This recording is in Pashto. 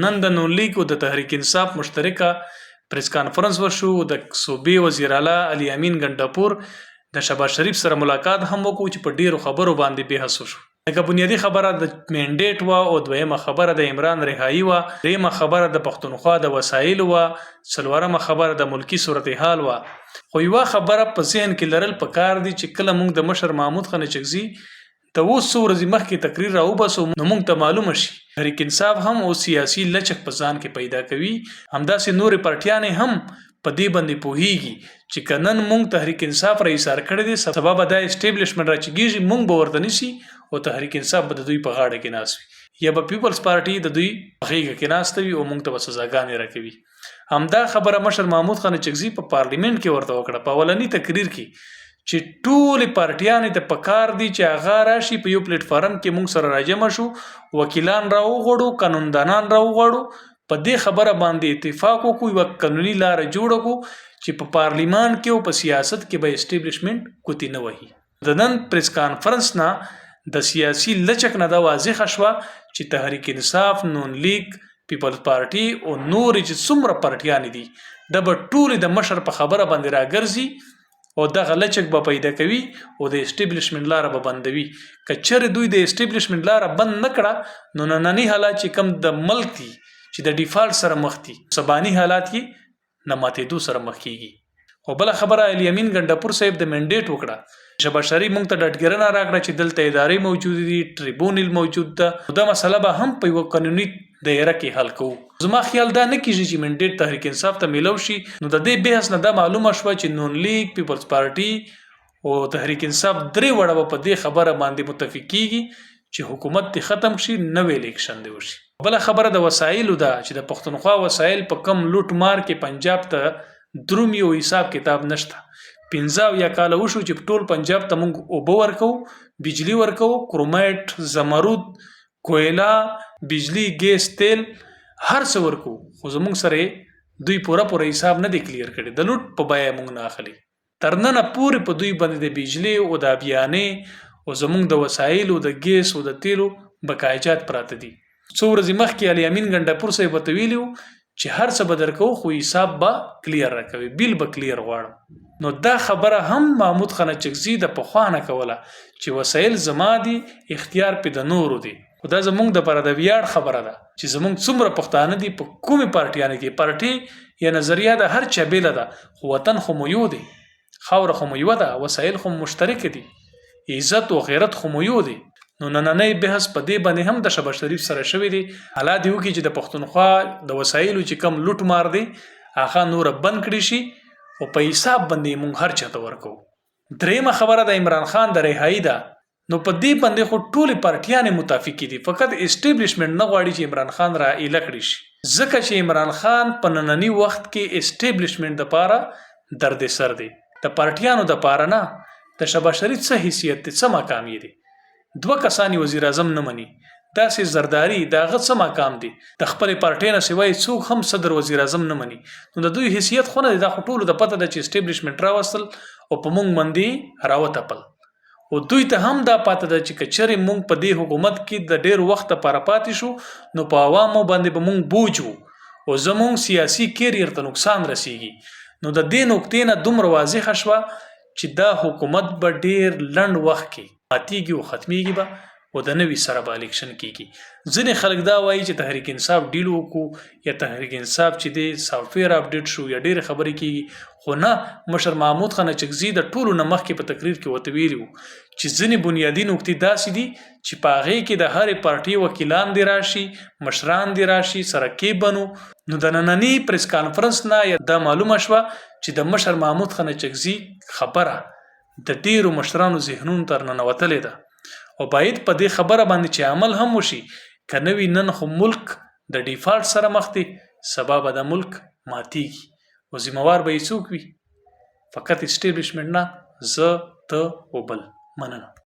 نن د نون لیگ او د تحریک انصاف مشترکه پریس کانفرنس وشو. د صوبې وزیر اعلی علي امین ګنڈاپور د شهباز شریف سره ملاقات هم وکړو چې په ډیرو خبرو باندې بحث وشو. لکه بنیادی خبره د منډیټ وا او دویمه خبره د عمران رهایی وا، دریمه خبره د پښتونخوا د وسایل وا، څلورمه خبره د ملکی صورتحال وا. خو یو خبره په ذهن کې لرل پکار دي چې کله موږ د مشر محمود خان چغزي ته اوس څو ورځې مخکې تقریر راوباسو نو موږ ته معلومه شي تحریک انصاف هم او سیاسي لچک په ځان کې پیدا کوي. همداسې نورې پارټیانې هم په دې باندې پوهیږي چې کنن موږ تحریک انصاف را ایثار کړی دی سبب د اسټابلیشمنت راچګیږي موږ به ورته نشي او تحریک انصاف به د دوی په غاړه کې ناس وي یا به پیپلز پارټي د دوی په غیږ کې ناسته وي او موږ ته به سزاګانې راکوي. همدا خبره مشر محمود خان چغزي په پارلیمنت کې ورته وکړه په اولنی تقریر کې چې ټول پارټیانې ته پکار دي چې هغه راشي په یو پلیټ فارم کې موږ سره راجمع شو، وکیلان راوغړو، قانوندانان راوغړو، په دې خبره باندې اتفاق وکړو، یو قانوني لار جوړ کړو چې په پارلیمان کې او په سیاست کې به اسټابلیشمنت کوتی نه وهي. د نن پریس کانفرنس نه د سیاسي لچک نه دا واضح شوه چې تحریک انصاف، نون لیگ، پیپلز پارټي او نور چې څومره پارټیانې دي د به ټول د مشر په خبره باندې راګرځي او دغه لچک به پیدا کوي او د اسټابلیشمنت لاره به بندوي. که چېرې دوی د اسټابلیشمنت لاره بند نه کړه نو نننی حالات چې کم د ملک دي چې د ډیفالت سره مخ دي سباني حالات کې نه ماتېدو سره مخ کیږي. خو بله خبره علي امین ګنډاپور صاحب د منډیټ وکړه. شهباز شریف موږ ته ډاډګرنه راکړه چې دلته ادارې موجود دي، ټریبونل موجود ده، دا مسله به هم په یو قانوني دایره کې حل کوو. زما خیال دا نه کیږي چې منډیټ تحریک انصاف ته میلو شي. نو د دې بحث نه دا معلومه شوه چې نون لیگ، پیپلز پارټي او تحریک انصاف درې وړه په دې خبره باندې متفق کیږي چې حکومت ته ختم شي، نوې الیکشن دی وشي. بله خبره د وسایلو ده چې د پښتونخوا وسایل په کم لوټ مار کې پنجاب ته درومي او حساب کتاب نشته. 15 کال وشو چې ټول پنجاب ته موږ اوبه ورکو، بجلی ورکو، کرومایټ، زمرود، کویلا، بجلی، ګیس، تیل هر څه ورکو، خو زموږ سره دوی پوره حساب نه دی کلیر کړی. د لوټ په بیه موږ نه اخلي. تر ننه پورې په دوی باندې د بجلی او د ابیانې او زموږ د وسایلو د ګیس او د تیلو بقایجات پراته دي. څو ورځې مخکې علي امین ګنډاپور صاحب ورته ویلي چې هر څه به درکو خو حساب به کلیر راکوي، بیل به کلیر غواړم. نو دا خبره هم محمود خان چغزي د پخوا نه کوله چې وسایل زما دي، اختیار په د نورو دی. خو دا زمونږ د پاره د ویاړ خبره ده چې زمونږ څومره پښتانه دي په کومې پارټیانو کې. پارټي یا نظریه د هر چا بیله ده، خو وطن خو مو یو دی، خاوره خو مو یوه ده، وسایل خو مشترک دي، عزت او غیرت خو مو یو دی. نو نننی بحث په دې باندې هم د شهباز شریف سره شوی دی. حالات یو کې چې د پښتونخوا د وسایلو چې کم لوټ مار دی هغه نور بند کړي شي او په حساب باندې مونږ هر چاته ورکو. دریمه خبره د عمران خان د رهایی ده. نو په دې باندې خو ټولې پارټیانې متفق دي، فقط اسټابلیشمنت نه غواړي چې عمران خان را ایله کړي شي، ځکه چې عمران خان په نننی وخت کې اسټابلیشمنت دپاره درد سر دی، د پارټیانو دپاره نه. د شهباز شریف څه حیثیت دی، څه مقام یې دی؟ 2 کسان وزیر اعظم نه مني، داسې زرداری دا غ څه مقام دی؟ د خپل پارټۍ نه سوای څوک هم صدر وزیر اعظم نه مني. نو د دوی حیثیت خو نه دی. دا خو ټولو د پته ده چې اسټابلیشمنت راوستل او په موږ باندې راوتپل، او دوی ته هم دا پته ده چې کچرې موږ په دې حکومت کې د ډیر وخت لپاره پاتې شو نو په عوامو باندې به موږ بوج وو او زموږ سیاسي کیریر ته نقصان رسیږي. نو د دې نقطې نه دومره واضح شوه چې دا حکومت به ډیر لنډ وخت کې ماتیږي او ختمیږي به او د نوي سره به الیکشن کیږي. ځینې خلک دا وایي چې تحریک انصاف ډیل وکړو یا تحریک انصاف چې دی سافټویر اپډیټ شو یا ډېرې خبرې کیږي. خو نه، مشر محمود خان چغزي د ټولو نه مخکې په تقریر کې ورته ویلي وو چې ځینې بنیادي نقطې داسې دي چې په هغې کې د هرې پارټۍ وکیلان دې راشي، مشران دې راشي، سره کې بنو. نو د ننني پریس کانفرنس نه دا معلومه شوه چې د مشر محمود خان چغزي خبره د ډیرو مشرانو ذهنونو ته ننوتلې ده او باید په دې خبره باندې چې عمل هم وشي. که نه وي نن خو ملک د ډیفالت سره مخ دی، سبا به د ملک ماتیږي او ذمہوار به یې څوک وي؟ فقط اسټابلیشمنت نه، زه، ته او بل. مننه.